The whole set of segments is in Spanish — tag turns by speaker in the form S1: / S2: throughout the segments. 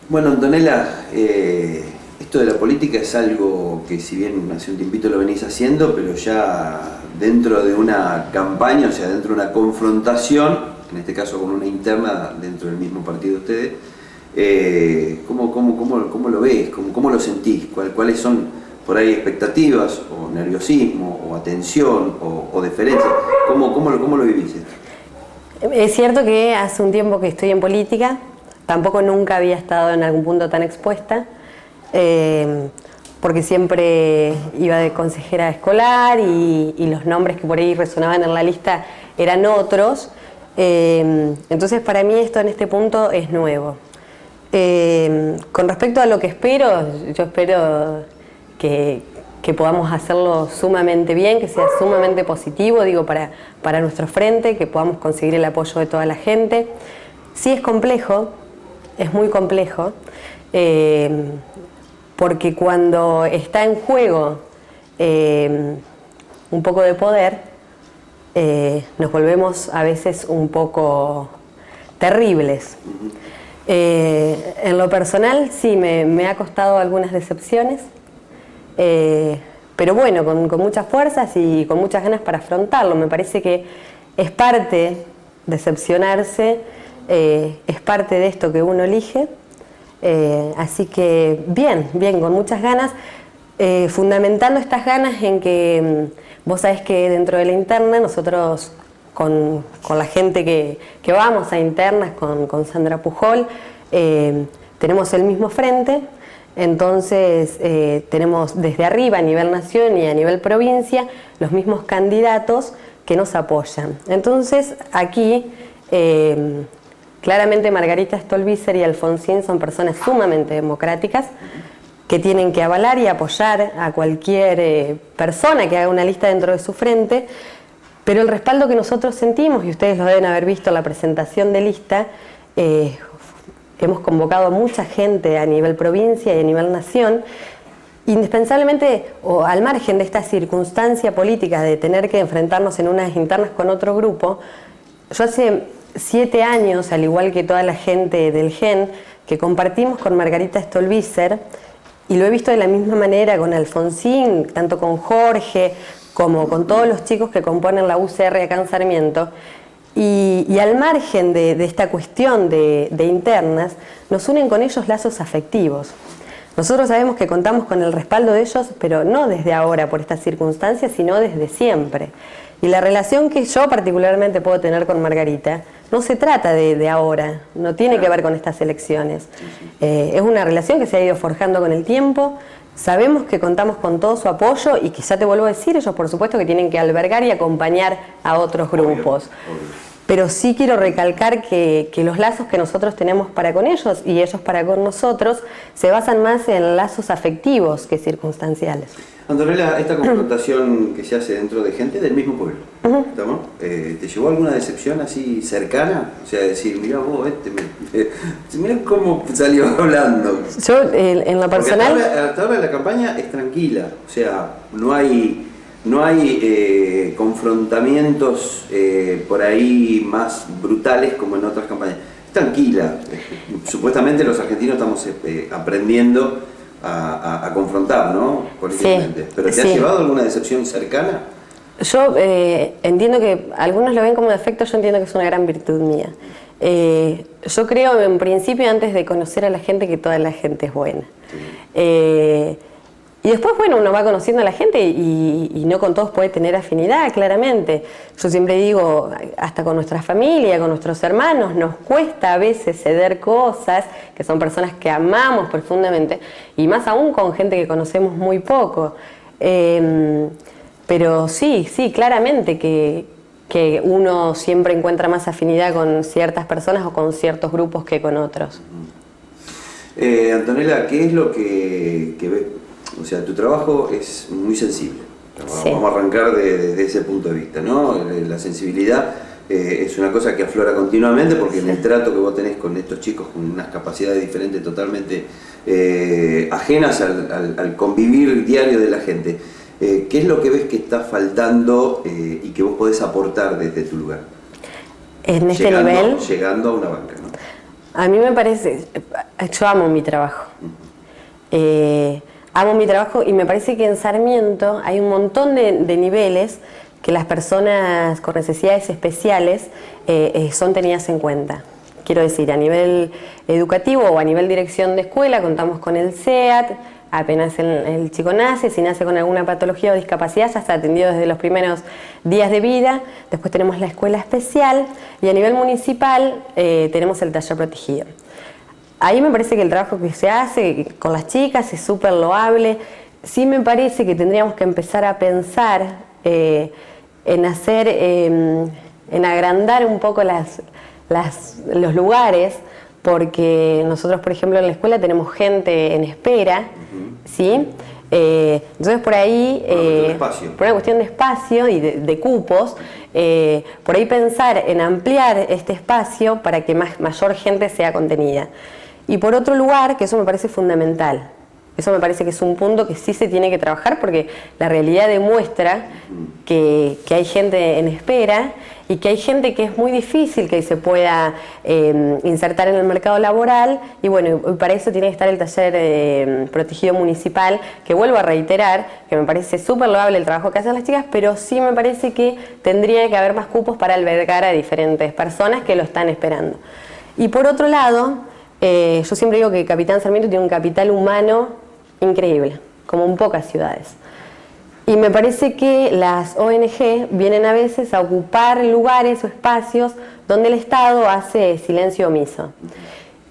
S1: Bueno, Antonella, esto de la política es algo que si bien hace un tiempito lo venís haciendo, pero ya dentro de una campaña, o sea, dentro de una confrontación, en este caso con una interna dentro del mismo partido de ustedes, ¿cómo lo ves? ¿Cómo lo sentís? ¿Cuáles son por ahí expectativas, o nerviosismo, o atención, o deferencia? ¿Cómo lo vivís esto?
S2: Es cierto que hace un tiempo que estoy en política, tampoco nunca había estado en algún punto tan expuesta, porque siempre iba de consejera escolar y los nombres que por ahí resonaban en la lista eran otros. Entonces para mí esto en este punto es nuevo. Con respecto a lo que espero, yo espero que podamos hacerlo sumamente bien, que sea sumamente positivo, digo, para nuestro frente, que podamos conseguir el apoyo de toda la gente. Sí es complejo, es muy complejo, porque cuando está en juego un poco de poder, nos volvemos a veces un poco terribles. En lo personal sí me ha costado algunas decepciones, pero bueno, con muchas fuerzas y con muchas ganas para afrontarlo. Me parece que es parte decepcionarse, es parte de esto que uno elige, así que bien, con muchas ganas, fundamentando estas ganas en que vos sabés que dentro de la interna nosotros con la gente que vamos a internas, con Sandra Pujol, tenemos el mismo frente. Entonces tenemos desde arriba a nivel nación y a nivel provincia los mismos candidatos que nos apoyan. Entonces aquí claramente Margarita Stolbizer y Alfonsín son personas sumamente democráticas que tienen que avalar y apoyar a cualquier persona que haga una lista dentro de su frente, pero el respaldo que nosotros sentimos, y ustedes lo deben haber visto en la presentación de lista, hemos convocado a mucha gente a nivel provincia y a nivel nación, indispensablemente o al margen de esta circunstancia política de tener que enfrentarnos en unas internas con otro grupo. Yo hace 7 años, al igual que toda la gente del GEN, que compartimos con Margarita Stolbizer, y lo he visto de la misma manera con Alfonsín, tanto con Jorge como con todos los chicos que componen la UCR acá en Sarmiento. Y al margen de esta cuestión de internas, nos unen con ellos lazos afectivos. Nosotros sabemos que contamos con el respaldo de ellos, pero no desde ahora por estas circunstancias, sino desde siempre. Y la relación que yo particularmente puedo tener con Margarita no se trata de ahora, no tiene que ver con estas elecciones. Es una relación que se ha ido forjando con el tiempo. Sabemos que contamos con todo su apoyo y quizá te vuelvo a decir, ellos por supuesto que tienen que albergar y acompañar a otros grupos. Obvio. Pero sí quiero recalcar que los lazos que nosotros tenemos para con ellos y ellos para con nosotros se basan más en lazos afectivos que circunstanciales.
S1: Antonella, esta confrontación que se hace dentro de gente del mismo pueblo, ¿estamos? ¿Te llevó alguna decepción así cercana? O sea, decir, mirá vos, mirá cómo salió hablando.
S2: Yo, en lo personal...
S1: Hasta ahora la campaña es tranquila, o sea, no hay confrontamientos por ahí más brutales como en otras campañas. Es tranquila. Supuestamente los argentinos estamos aprendiendo a confrontar, ¿no? Políticamente.
S2: Sí,
S1: ¿Pero te ha llevado alguna decepción cercana?
S2: Yo entiendo que algunos lo ven como defecto, yo entiendo que es una gran virtud mía. Yo creo en principio, antes de conocer a la gente, que toda la gente es buena. Sí. Y después, bueno, uno va conociendo a la gente y no con todos puede tener afinidad, claramente. Yo siempre digo, hasta con nuestra familia, con nuestros hermanos, nos cuesta a veces ceder cosas, que son personas que amamos profundamente, y más aún con gente que conocemos muy poco. Pero sí, claramente que uno siempre encuentra más afinidad con ciertas personas o con ciertos grupos que con otros.
S1: Antonella, ¿qué es lo que ves? O sea, tu trabajo es muy sensible. Sí. Vamos a arrancar desde ese punto de vista, ¿no? La sensibilidad es una cosa que aflora continuamente porque en el trato que vos tenés con estos chicos con unas capacidades diferentes totalmente ajenas al convivir diario de la gente, ¿qué es lo que ves que está faltando y que vos podés aportar desde tu lugar?
S2: En este nivel...
S1: Llegando a una banca, ¿no?
S2: A mí me parece, Yo amo mi trabajo. Amo mi trabajo y me parece que en Sarmiento hay un montón de niveles que las personas con necesidades especiales son tenidas en cuenta. Quiero decir, a nivel educativo o a nivel dirección de escuela contamos con el SEAT, apenas el chico nace, si nace con alguna patología o discapacidad ya está atendido desde los primeros días de vida. Después tenemos la escuela especial y a nivel municipal tenemos el taller protegido. Ahí me parece que el trabajo que se hace con las chicas es súper loable. Sí me parece que tendríamos que empezar a pensar en hacer, en agrandar un poco los lugares, porque nosotros, por ejemplo, en la escuela tenemos gente en espera, ¿sí? Entonces por ahí, por una cuestión de espacio y de cupos, por ahí pensar en ampliar este espacio para que mayor gente sea contenida. Y por otro lugar, que eso me parece fundamental, eso me parece que es un punto que sí se tiene que trabajar porque la realidad demuestra que hay gente en espera y que hay gente que es muy difícil que se pueda insertar en el mercado laboral y bueno, para eso tiene que estar el taller protegido municipal, que vuelvo a reiterar, que me parece súper loable el trabajo que hacen las chicas, pero sí me parece que tendría que haber más cupos para albergar a diferentes personas que lo están esperando. Y por otro lado, yo siempre digo que Capitán Sarmiento tiene un capital humano increíble, como en pocas ciudades. Y me parece que las ONG vienen a veces a ocupar lugares o espacios donde el Estado hace silencio omiso.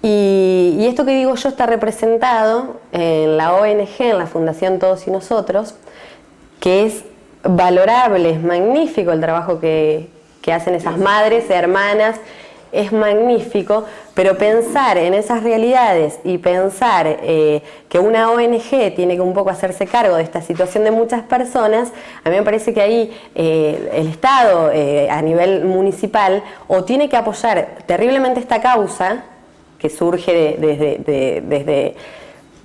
S2: Y esto que digo yo está representado en la ONG, en la Fundación Todos y Nosotros, que es valorable, es magnífico el trabajo que hacen esas madres, hermanas, es magnífico, pero pensar en esas realidades y pensar que una ONG tiene que un poco hacerse cargo de esta situación de muchas personas, a mí me parece que ahí el Estado a nivel municipal o tiene que apoyar terriblemente esta causa que surge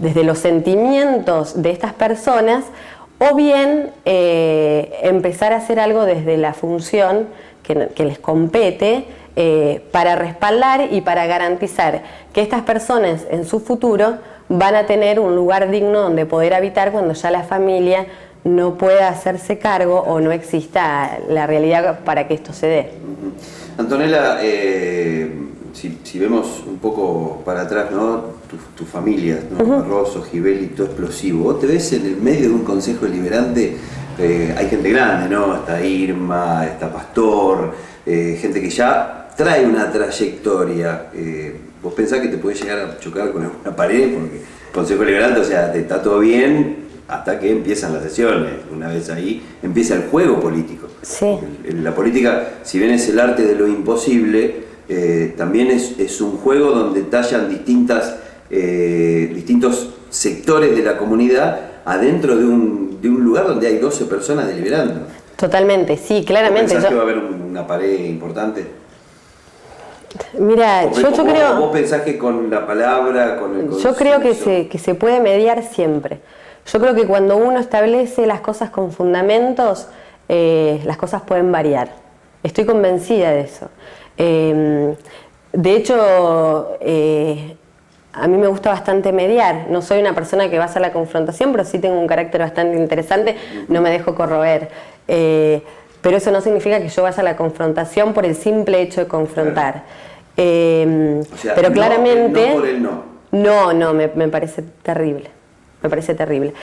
S2: desde los sentimientos de estas personas, o bien empezar a hacer algo desde la función que les compete, para respaldar y para garantizar que estas personas en su futuro van a tener un lugar digno donde poder habitar cuando ya la familia no pueda hacerse cargo o no exista la realidad para que esto se dé.
S1: Antonella, si vemos un poco para atrás, ¿no? Tu familia, ¿no? Barroso, Givelli, Explosivo, vos te ves en el medio de un consejo deliberante, hay gente grande, ¿no? Está Irma, está Pastor, gente que ya trae una trayectoria. Vos pensás que te podés llegar a chocar con una pared porque el consejo deliberante, o sea, te está todo bien hasta que empiezan las sesiones. Una vez ahí empieza el juego político.
S2: Sí.
S1: La política, si bien es el arte de lo imposible, también es un juego donde tallan distintos sectores de la comunidad adentro de un lugar donde hay 12 personas deliberando.
S2: Totalmente, sí, claramente.
S1: ¿Pensás que va a haber una pared importante?
S2: Mira, yo creo...
S1: ¿Vos pensás que con la palabra, con el consenso?
S2: Yo creo que se puede mediar siempre. Yo creo que cuando uno establece las cosas con fundamentos, las cosas pueden variar. Estoy convencida de eso. De hecho, a mí me gusta bastante mediar. No soy una persona que va a la confrontación, pero sí tengo un carácter bastante interesante, no me dejo corroer. Pero eso no significa que yo vaya a la confrontación por el simple hecho de confrontar.
S1: O sea,
S2: pero claramente...
S1: No por el no.
S2: No, me parece terrible. Me parece terrible.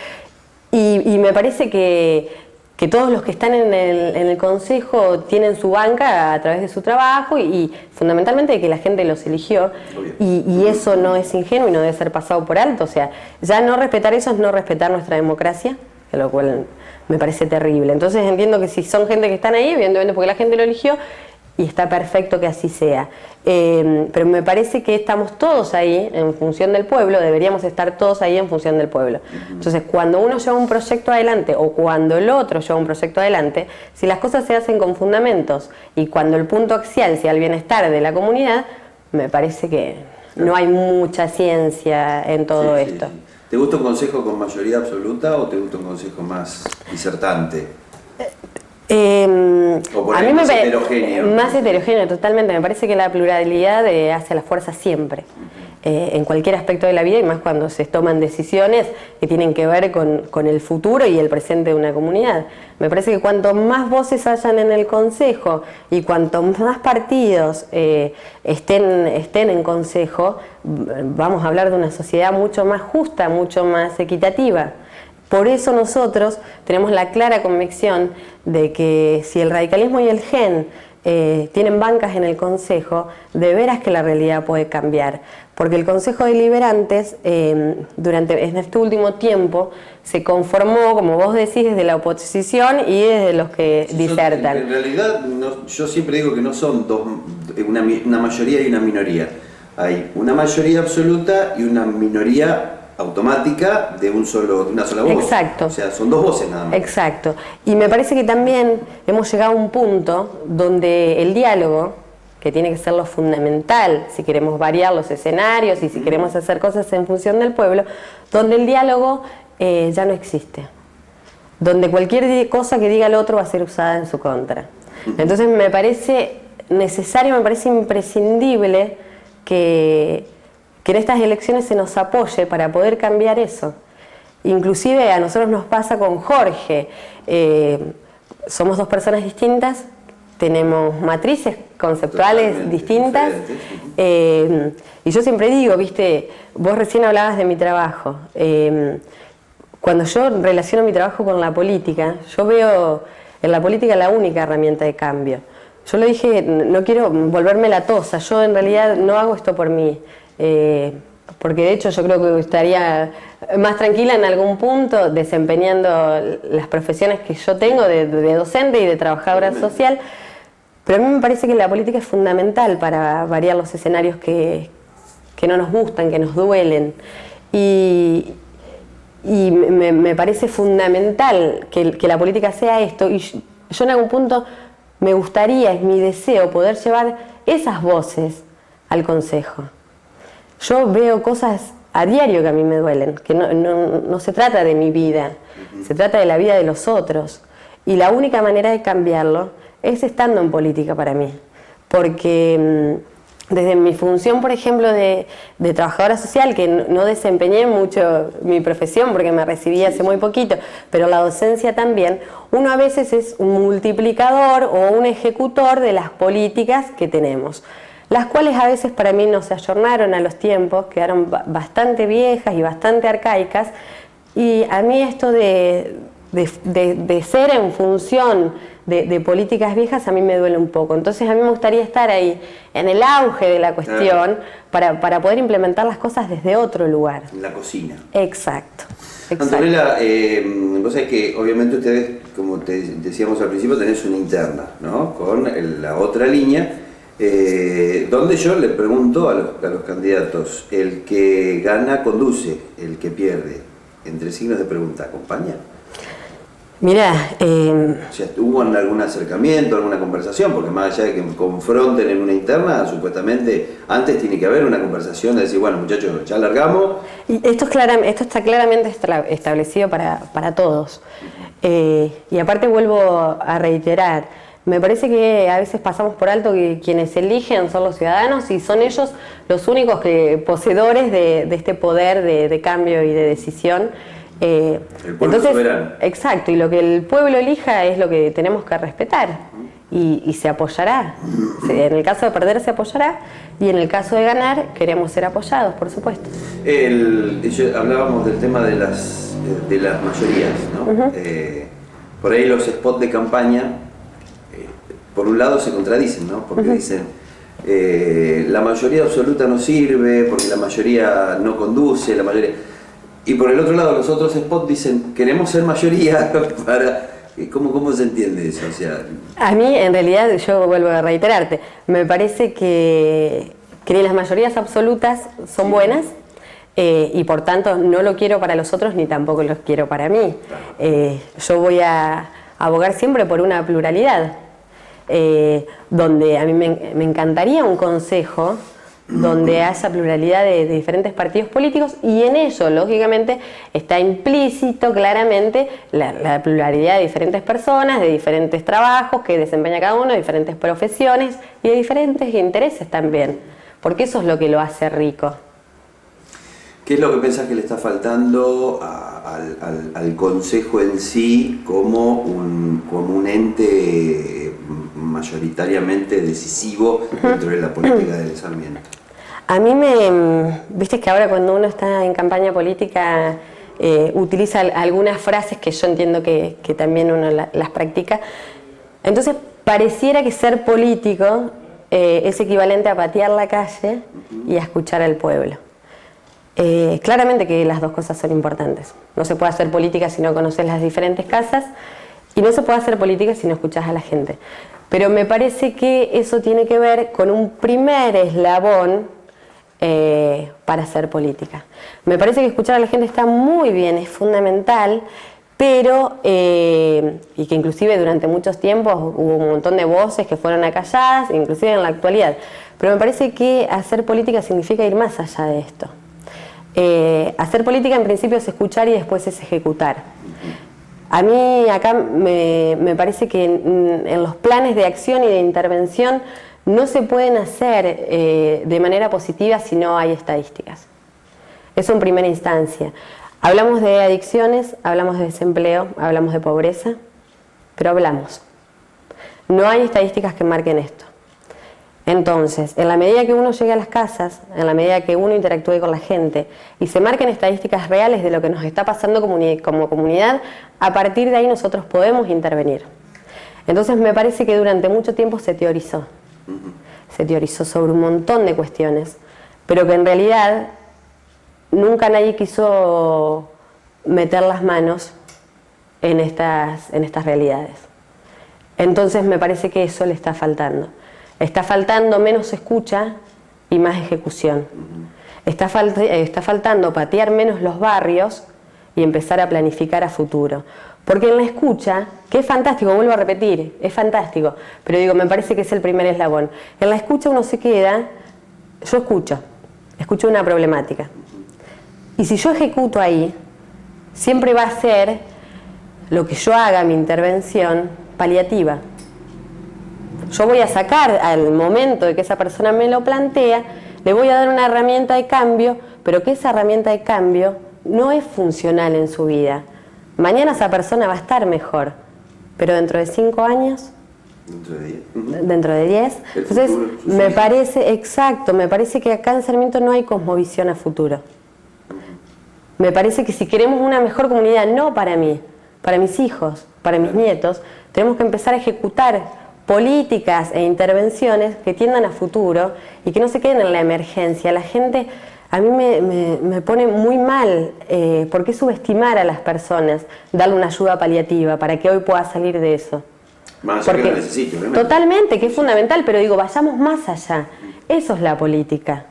S2: Y me parece que todos los que están en el consejo tienen su banca a través de su trabajo y fundamentalmente de que la gente los eligió y eso no es ingenuo y no debe ser pasado por alto. O sea, ya no respetar eso es no respetar nuestra democracia, de lo cual me parece terrible. Entonces entiendo que si son gente que están ahí, evidentemente porque la gente lo eligió y está perfecto que así sea. Pero me parece que estamos todos ahí en función del pueblo, deberíamos estar todos ahí en función del pueblo. Entonces, cuando uno lleva un proyecto adelante o cuando el otro lleva un proyecto adelante, si las cosas se hacen con fundamentos y cuando el punto axial sea el bienestar de la comunidad, me parece que no hay mucha ciencia en todo esto.
S1: Sí. ¿Te gusta un consejo con mayoría absoluta o te gusta un consejo más disertante? O por ahí más heterogéneo.
S2: Más heterogéneo, totalmente. Me parece que la pluralidad hace la fuerza siempre. en cualquier aspecto de la vida, y más cuando se toman decisiones que tienen que ver con el futuro y el presente de una comunidad. Me parece que cuanto más voces hayan en el Consejo y cuanto más partidos estén en Consejo, vamos a hablar de una sociedad mucho más justa, mucho más equitativa. Por eso nosotros tenemos la clara convicción de que si el radicalismo y el GEN tienen bancas en el Consejo, de veras que la realidad puede cambiar. Porque el Consejo de Deliberantes, en este último tiempo, se conformó, como vos decís, desde la oposición y desde los que disertan.
S1: En realidad, yo siempre digo que no son una mayoría y una minoría. Hay una mayoría absoluta y una minoría automática de una sola voz.
S2: Exacto.
S1: O sea, son dos voces nada más.
S2: Exacto. Y me parece que también hemos llegado a un punto donde el diálogo, que tiene que ser lo fundamental si queremos variar los escenarios y si queremos hacer cosas en función del pueblo, donde el diálogo ya no existe. Donde cualquier cosa que diga el otro va a ser usada en su contra. Entonces me parece necesario, me parece imprescindible que en estas elecciones se nos apoye para poder cambiar eso. Inclusive a nosotros nos pasa con Jorge. Somos dos personas distintas, tenemos matrices conceptuales totalmente distintas. Y yo siempre digo, viste, vos recién hablabas de mi trabajo. Cuando yo relaciono mi trabajo con la política, yo veo en la política la única herramienta de cambio. Yo le dije, no quiero volverme la tosa, yo en realidad no hago esto por mí. Porque de hecho yo creo que estaría más tranquila en algún punto desempeñando las profesiones que yo tengo de docente y de trabajadora social, pero a mí me parece que la política es fundamental para variar los escenarios que no nos gustan, que nos duelen, y me parece fundamental que la política sea esto, y yo en algún punto me gustaría, es mi deseo, poder llevar esas voces al Consejo. Yo veo cosas a diario que a mí me duelen, que no se trata de mi vida, se trata de la vida de los otros. Y la única manera de cambiarlo es estando en política para mí. Porque desde mi función, por ejemplo, de trabajadora social, que no desempeñé mucho mi profesión porque me recibí hace muy poquito, pero la docencia también, uno a veces es un multiplicador o un ejecutor de las políticas que tenemos, las cuales a veces para mí no se ayornaron a los tiempos, quedaron bastante viejas y bastante arcaicas, y a mí esto de ser en función de políticas viejas a mí me duele un poco. Entonces a mí me gustaría estar ahí en el auge de la cuestión para poder implementar las cosas desde otro lugar.
S1: En la cocina.
S2: Exacto.
S1: Antonella, vos sabés que obviamente ustedes, como te decíamos al principio, tenés una interna, ¿no? Con la otra línea. Donde yo le pregunto a los candidatos, el que gana conduce, el que pierde, entre signos de pregunta, ¿acompaña?
S2: Mirá,
S1: o sea, ¿hubo algún acercamiento, alguna conversación? Porque más allá de que confronten en una interna, supuestamente antes tiene que haber una conversación de decir, bueno muchachos, ya largamos.
S2: Y esto está claramente establecido para todos. Y aparte vuelvo a reiterar, me parece que a veces pasamos por alto que quienes eligen son los ciudadanos y son ellos los únicos poseedores de este poder de cambio y de decisión.
S1: El pueblo soberano.
S2: Exacto, y lo que el pueblo elija es lo que tenemos que respetar y se apoyará. En el caso de perder se apoyará y en el caso de ganar queremos ser apoyados, por supuesto.
S1: Hablábamos del tema de las mayorías, ¿no? Por ahí los spots de campaña por un lado se contradicen, ¿no? Porque dicen la mayoría absoluta no sirve, porque la mayoría no conduce, la mayoría... Y por el otro lado los otros spots dicen queremos ser mayoría para... ¿Cómo se entiende eso? O sea...
S2: A mí, en realidad, yo vuelvo a reiterarte, me parece que ni las mayorías absolutas son buenas, y por tanto no lo quiero para los otros ni tampoco lo quiero para mí. Yo voy a abogar siempre por una pluralidad. Donde a mí me encantaría un consejo donde haya pluralidad de diferentes partidos políticos, y en ello, lógicamente, está implícito claramente la pluralidad de diferentes personas, de diferentes trabajos que desempeña cada uno, de diferentes profesiones y de diferentes intereses también, porque eso es lo que lo hace rico.
S1: ¿Qué es lo que pensás que le está faltando al Consejo en sí como un ente mayoritariamente decisivo dentro de la política de Sarmiento?
S2: A mí viste que ahora cuando uno está en campaña política utiliza algunas frases que yo entiendo que también uno las practica. Entonces pareciera que ser político es equivalente a patear la calle y a escuchar al pueblo. Claramente que las dos cosas son importantes. No se puede hacer política si no conoces las diferentes casas y no se puede hacer política si no escuchas a la gente. Pero me parece que eso tiene que ver con un primer eslabón para hacer política. Me parece que escuchar a la gente está muy bien, es fundamental, pero, y que inclusive durante muchos tiempos hubo un montón de voces que fueron acalladas, inclusive en la actualidad. Pero me parece que hacer política significa ir más allá de esto. Hacer política en principio es escuchar y después es ejecutar. A mí acá me parece que en los planes de acción y de intervención no se pueden hacer de manera positiva si no hay estadísticas. Eso en primera instancia. Hablamos de adicciones, hablamos de desempleo, hablamos de pobreza, pero hablamos. No hay estadísticas que marquen esto. Entonces, en la medida que uno llegue a las casas, en la medida que uno interactúe con la gente y se marquen estadísticas reales de lo que nos está pasando como comunidad, a partir de ahí nosotros podemos intervenir. Entonces me parece que durante mucho tiempo se teorizó. Se teorizó sobre un montón de cuestiones, pero que en realidad nunca nadie quiso meter las manos en estas realidades. Entonces me parece que eso le está faltando. Está faltando menos escucha y más ejecución. Está faltando patear menos los barrios y empezar a planificar a futuro. Porque en la escucha, que es fantástico, vuelvo a repetir, es fantástico, pero digo, me parece que es el primer eslabón. En la escucha uno se queda, yo escucho una problemática. Y si yo ejecuto ahí, siempre va a ser lo que yo haga, mi intervención, paliativa. Yo voy a sacar al momento de que esa persona me lo plantea, le voy a dar una herramienta de cambio, pero que esa herramienta de cambio no es funcional en su vida. Mañana esa persona va a estar mejor, pero dentro de 5 años, dentro de 10. Entonces, me parece que acá en Sarmiento no hay cosmovisión a futuro. Me parece que si queremos una mejor comunidad, no para mí, para mis hijos, para mis nietos, tenemos que empezar a ejecutar políticas e intervenciones que tiendan a futuro y que no se queden en la emergencia. La gente, a mí me pone muy mal, ¿por qué subestimar a las personas, darle una ayuda paliativa para que hoy pueda salir de eso?
S1: Más allá que lo necesite, obviamente.
S2: Totalmente, que es fundamental, pero digo, vayamos más allá. Eso es la política.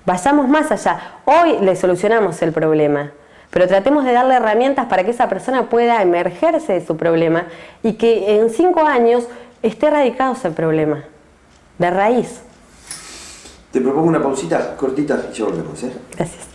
S2: Vayamos más allá. Hoy le solucionamos el problema, pero tratemos de darle herramientas para que esa persona pueda emergerse de su problema y que en 5 años esté erradicado ese problema, de raíz.
S1: Te propongo una pausita cortita y ya volvemos, ¿eh?
S2: Gracias.